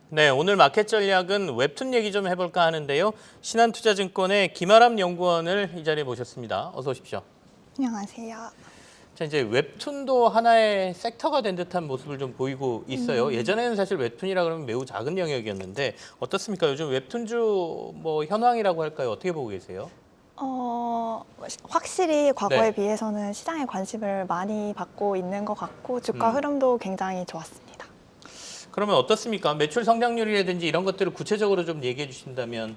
네, 오늘 마켓 전략은 웹툰 얘기 좀 해볼까 하는데요. 신한투자증권의 김아람 연구원을 이 자리에 모셨습니다. 어서 오십시오. 안녕하세요. 자, 이제 웹툰도 하나의 섹터가 된 듯한 모습을 좀 보이고 있어요. 예전에는 사실 웹툰이라 그러면 매우 작은 영역이었는데 어떻습니까? 요즘 웹툰주 현황이라고 할까요? 어떻게 보고 계세요? 확실히 과거에 네. 비해서는 시장에 관심을 많이 받고 있는 것 같고 주가 음. 흐름도 굉장히 좋았습니다. 그러면 어떻습니까? 매출 성장률이라든지 이런 것들을 구체적으로 좀 얘기해 주신다면.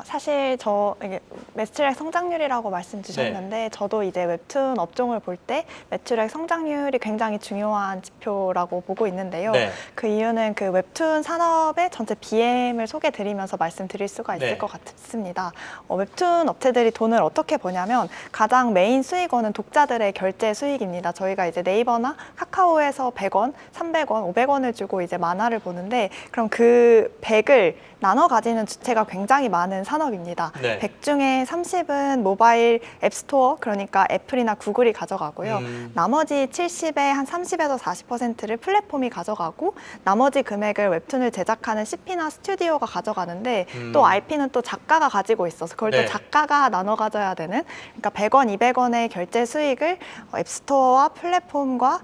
사실 이게 매출액 성장률이라고 말씀 주셨는데 저도 이제 웹툰 업종을 볼 때 매출액 성장률이 굉장히 중요한 지표라고 보고 있는데요. 네. 그 이유는 그 웹툰 산업의 전체 BM을 소개 드리면서 말씀드릴 수가 있을 네. 것 같습니다. 웹툰 업체들이 돈을 어떻게 버냐면 가장 메인 수익원은 독자들의 결제 수익입니다. 저희가 이제 네이버나 카카오에서 100원, 300원, 500원을 주고 이제 만화를 보는데 그럼 그 100을 나눠 가지는 주체가 굉장히 많은 산업입니다. 네. 100 중에 30은 모바일 앱스토어, 그러니까 애플이나 구글이 가져가고요. 나머지 70의 한 30에서 40%를 플랫폼이 가져가고 나머지 금액을 웹툰을 제작하는 CP나 스튜디오가 가져가는데 또 IP는 또 작가가 가지고 있어서 그걸 네. 또 작가가 나눠 가져야 되는, 그러니까 100원, 200원의 결제 수익을 앱스토어와 플랫폼과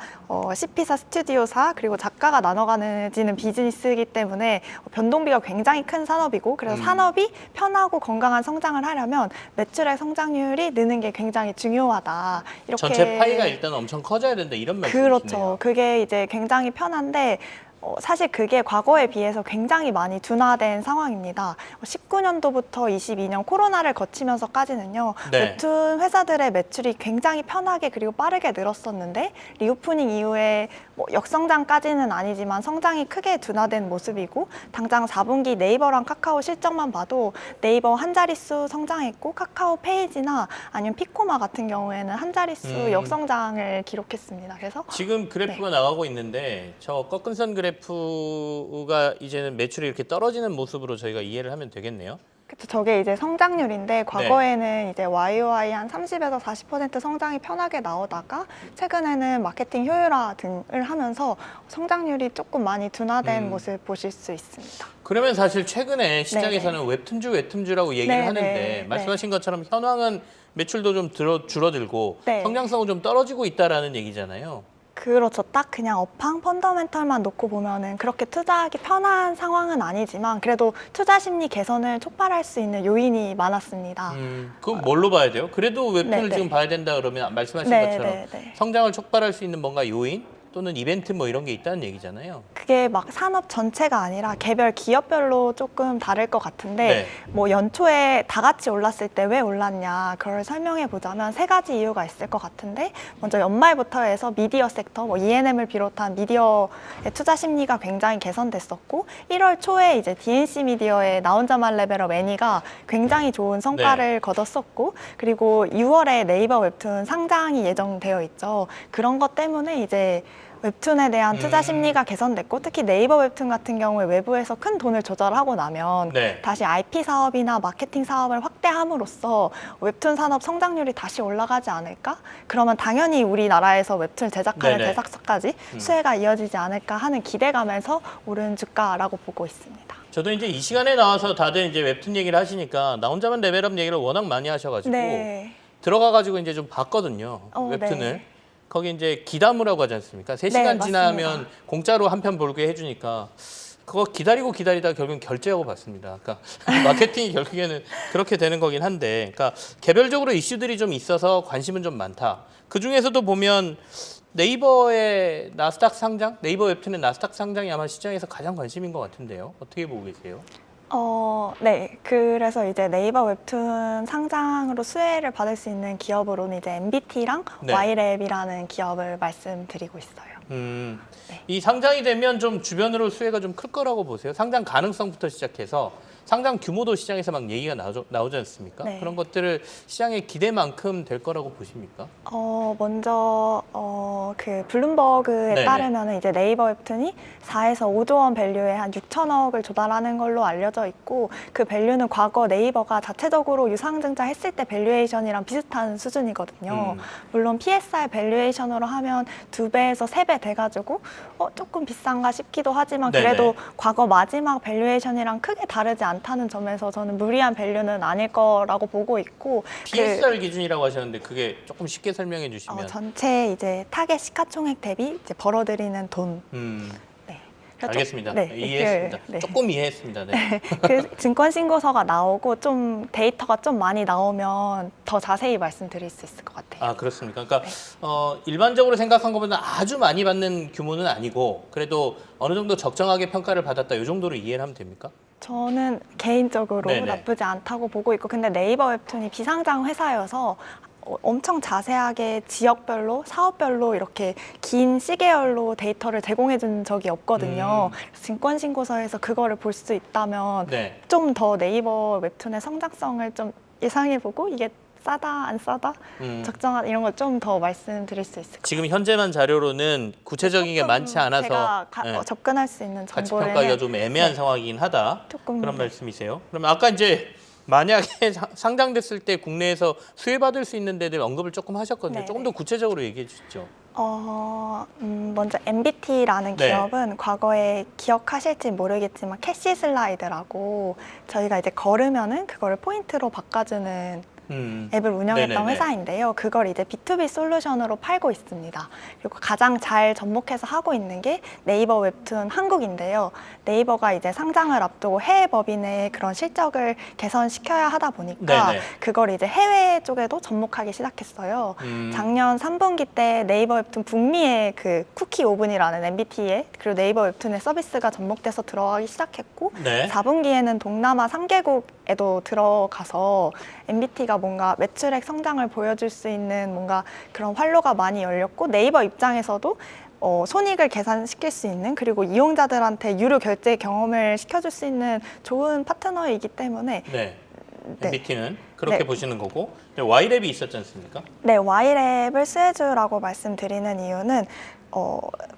CP사, 스튜디오사 그리고 작가가 나눠 가지는 비즈니스이기 때문에 변동비가 굉장히 큰 산업이고, 그래서 산업이 편하고 건강한 성장을 하려면 매출액 성장률이 느는 게 굉장히 중요하다. 이렇게 전체 파이가 일단 엄청 커져야 된다 이런 말씀이시네요. 그렇죠. 그게 이제 굉장히 편한데 사실 그게 과거에 비해서 굉장히 많이 둔화된 상황입니다. 19년도부터 22년 코로나를 거치면서까지는요. 네. 웹툰 회사들의 매출이 굉장히 편하게 그리고 빠르게 늘었었는데 리오프닝 이후에 역성장까지는 아니지만 성장이 크게 둔화된 모습이고, 당장 4분기 네이버랑 카카오 실적만 봐도 네이버 한 자릿수 성장했고 카카오 페이지나 아니면 피코마 같은 경우에는 한 자릿수 역성장을 기록했습니다. 그래서 지금 그래프가 나가고 있는데 저 꺾은 선 그래프가 이제는 매출이 이렇게 떨어지는 모습으로 저희가 이해를 하면 되겠네요. 그쵸, 저게 이제 성장률인데 과거에는 이제 YOY 한 30에서 40% 성장이 편하게 나오다가 최근에는 마케팅 효율화 등을 하면서 성장률이 조금 많이 둔화된 모습 보실 수 있습니다. 그러면 사실 최근에 시장에서는 웹툰주라고 얘기를 네네. 하는데 말씀하신 것처럼 현황은 매출도 좀 줄어들고 네. 성장성은 좀 떨어지고 있다라는 얘기잖아요. 그렇죠. 딱 그냥 업황 펀더멘털만 놓고 보면은 그렇게 투자하기 편한 상황은 아니지만 그래도 투자 심리 개선을 촉발할 수 있는 요인이 많았습니다. 그건 뭘로 봐야 돼요? 그래도 웹툰을 네네. 지금 봐야 된다 그러면 말씀하신 네네네. 것처럼 성장을 촉발할 수 있는 뭔가 요인 또는 이벤트 이런 게 있다는 얘기잖아요. 그게 막 산업 전체가 아니라 개별 기업별로 조금 다를 것 같은데 네. 연초에 다 같이 올랐을 때 왜 올랐냐 그걸 설명해 보자면 세 가지 이유가 있을 것 같은데, 먼저 연말부터 해서 미디어 섹터, ENM을 비롯한 미디어의 투자 심리가 굉장히 개선됐었고 1월 초에 이제 DNC 미디어의 나 혼자만 레벨업 애니가 굉장히 좋은 성과를 거뒀었고, 그리고 6월에 네이버 웹툰 상장이 예정되어 있죠. 그런 것 때문에 이제 웹툰에 대한 투자 심리가 개선됐고, 특히 네이버 웹툰 같은 경우에 외부에서 큰 돈을 조달하고 나면 다시 IP 사업이나 마케팅 사업을 확대함으로써 웹툰 산업 성장률이 다시 올라가지 않을까? 그러면 당연히 우리나라에서 웹툰 제작하는 제작사까지 수혜가 이어지지 않을까 하는 기대감에서 오른 주가라고 보고 있습니다. 저도 이제 이 시간에 나와서 다들 이제 웹툰 얘기를 하시니까 나 혼자만 레벨업 얘기를 워낙 많이 하셔가지고 들어가가지고 이제 좀 봤거든요. 웹툰을. 거기 이제 기다무라고 하지 않습니까? 3시간 지나면 공짜로 한 편 보게 해주니까 그거 기다리다 결국엔 결제하고 봤습니다. 그러니까 마케팅이 결국에는 그렇게 되는 거긴 한데, 그러니까 개별적으로 이슈들이 좀 있어서 관심은 좀 많다. 그 중에서도 보면 네이버의 나스닥 상장, 네이버 웹툰의 나스닥 상장이 아마 시장에서 가장 관심인 것 같은데요. 어떻게 보고 계세요? 네. 그래서 이제 네이버 웹툰 상장으로 수혜를 받을 수 있는 기업으로는 이제 MBT랑 Y랩이라는 기업을 말씀드리고 있어요. 이 상장이 되면 좀 주변으로 수혜가 좀 클 거라고 보세요? 상장 가능성부터 시작해서 상장 규모도 시장에서 막 얘기가 나오지 않습니까? 네. 그런 것들을 시장의 기대만큼 될 거라고 보십니까? 먼저 그 블룸버그에 네네. 따르면 이제 네이버 웹툰이 4에서 5조 원 밸류에 한 6천억을 조달하는 걸로 알려져 있고, 그 밸류는 과거 네이버가 자체적으로 유상증자 했을 때 밸류에이션이랑 비슷한 수준이거든요. 물론 PSR 밸류에이션으로 하면 2배에서 3배 돼가지고 조금 비싼가 싶기도 하지만, 그래도 네네. 과거 마지막 밸류에이션이랑 크게 다르지 않다는 점에서 저는 무리한 밸류는 아닐 거라고 보고 있고, PSR 기준이라고 하셨는데 그게 조금 쉽게 설명해 주시면. 전체 이제 타겟 시가총액 대비 이제 벌어들이는 돈. 네. 알겠습니다. 네, 이해했습니다. 네. 조금 이해했습니다. 네. 그 증권 신고서가 나오고 좀 데이터가 좀 많이 나오면 더 자세히 말씀드릴 수 있을 것 같아요. 아, 그렇습니까? 그러니까 일반적으로 생각한 것보다 아주 많이 받는 규모는 아니고 그래도 어느 정도 적정하게 평가를 받았다, 이 정도로 이해를 하면 됩니까? 저는 개인적으로 네네. 나쁘지 않다고 보고 있고, 근데 네이버 웹툰이 비상장 회사여서 엄청 자세하게 지역별로, 사업별로 이렇게 긴 시계열로 데이터를 제공해 준 적이 없거든요. 그래서 증권신고서에서 그거를 볼 수 있다면 네. 좀 더 네이버 웹툰의 성장성을 좀 예상해보고 이게 싸다, 안 싸다, 적정하다 이런 걸 좀 더 말씀드릴 수 있을 것 같아요. 지금 현재만 자료로는 구체적인 게 많지 않아서 제가 네. 접근할 수 있는 가치 정보를 평가가 좀 애매한 상황이긴 하다. 조금, 그런 말씀이세요. 그러면 아까 이제 만약에 상장됐을 때 국내에서 수혜받을 수 있는 데들 언급을 조금 하셨거든요. 네네. 조금 더 구체적으로 얘기해 주시죠. 먼저 MBT라는 네. 기업은 과거에 기억하실지 모르겠지만 캐시 슬라이드라고 저희가 이제 걸으면은 그거를 포인트로 바꿔주는 앱을 운영했던 네네네. 회사인데요. 그걸 이제 B2B 솔루션으로 팔고 있습니다. 그리고 가장 잘 접목해서 하고 있는 게 네이버 웹툰 한국인데요. 네이버가 이제 상장을 앞두고 해외 법인의 그런 실적을 개선시켜야 하다 보니까 네네. 그걸 이제 해외 쪽에도 접목하기 시작했어요. 작년 3분기 때 네이버 웹툰 북미의 그 쿠키 오븐이라는 MBT에 그리고 네이버 웹툰의 서비스가 접목돼서 들어가기 시작했고, 네. 4분기에는 동남아 3개국에도 들어가서 MBT가 뭔가 매출액 성장을 보여줄 수 있는 뭔가 그런 활로가 많이 열렸고, 네이버 입장에서도 손익을 계산시킬 수 있는, 그리고 이용자들한테 유료 결제 경험을 시켜줄 수 있는 좋은 파트너이기 때문에 네. 네. MBT는 그렇게 네. 보시는 거고, Y랩이 있었지 않습니까? 네, Y랩을 수혜주라고 말씀드리는 이유는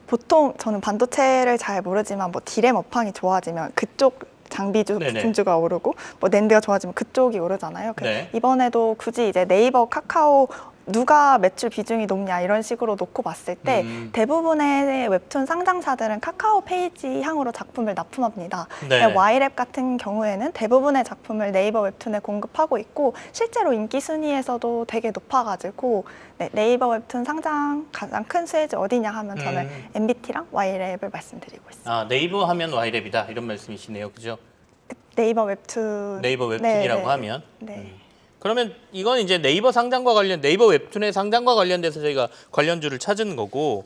보통 저는 반도체를 잘 모르지만 뭐 D램 업황이 좋아지면 그쪽 장비주, 네네. 부품주가 오르고 뭐 낸드가 좋아지면 그쪽이 오르잖아요. 네. 이번에도 굳이 이제 네이버, 카카오 누가 매출 비중이 높냐 이런 식으로 놓고 봤을 때 대부분의 웹툰 상장사들은 카카오 페이지 향으로 작품을 납품합니다. 네. Y랩 같은 경우에는 대부분의 작품을 네이버 웹툰에 공급하고 있고, 실제로 인기 순위에서도 되게 높아가지고 네이버 웹툰 상장 가장 큰 수혜주 어디냐 하면 저는 MBT랑 Y랩을 말씀드리고 있습니다. 아, 네이버 하면 Y랩이다 이런 말씀이시네요, 그죠? 네이버 웹툰. 네이버 웹툰이라고 네. 하면. 네. 그러면 이건 이제 네이버 웹툰의 상장과 관련돼서 저희가 관련주를 찾은 거고,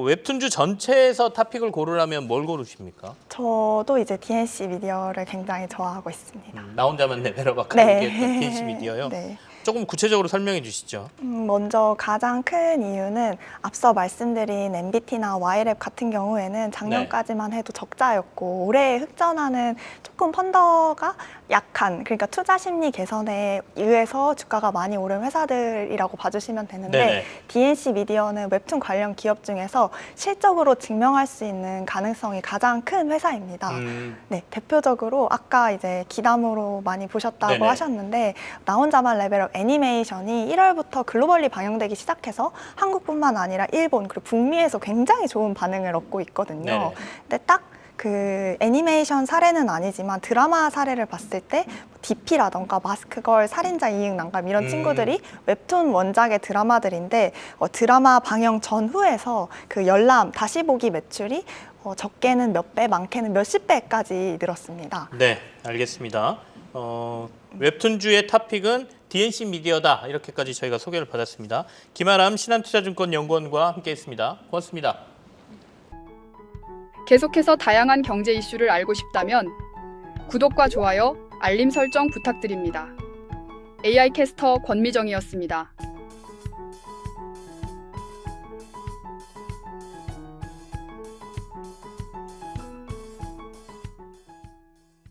웹툰주 전체에서 토픽을 고르라면 뭘 고르십니까? 저도 이제 DNC 미디어를 굉장히 좋아하고 있습니다. 나 혼자만 레벨업 아까 네. 얘기했던 DNC 미디어요. 네. 조금 구체적으로 설명해 주시죠. 먼저 가장 큰 이유는 앞서 말씀드린 MBT나 Y랩 같은 경우에는 작년까지만 해도 적자였고, 올해의 흑전화는 조금 펀더가 약한, 그러니까 투자 심리 개선에 의해서 주가가 많이 오른 회사들이라고 봐주시면 되는데, 네네. DNC 미디어는 웹툰 관련 기업 중에서 실적으로 증명할 수 있는 가능성이 가장 큰 회사입니다. 네, 대표적으로 아까 이제 기담으로 많이 보셨다고 네네. 하셨는데, 나 혼자만 레벨업 애니메이션이 1월부터 글로벌리 방영되기 시작해서 한국뿐만 아니라 일본 그리고 북미에서 굉장히 좋은 반응을 얻고 있거든요. 네네. 근데 딱 그 애니메이션 사례는 아니지만 드라마 사례를 봤을 때 DP라던가 마스크걸, 살인자 이응 난감 이런 친구들이 웹툰 원작의 드라마들인데, 드라마 방영 전후에서 그 열람 다시 보기 매출이 적게는 몇 배, 많게는 몇십 배까지 늘었습니다. 네, 알겠습니다. 웹툰주의 토픽은 DNC 미디어다, 이렇게까지 저희가 소개를 받았습니다. 김아람 신한투자증권연구원과 함께했습니다. 고맙습니다. 계속해서 다양한 경제 이슈를 알고 싶다면 구독과 좋아요, 알림 설정 부탁드립니다. AI 캐스터 권미정이었습니다.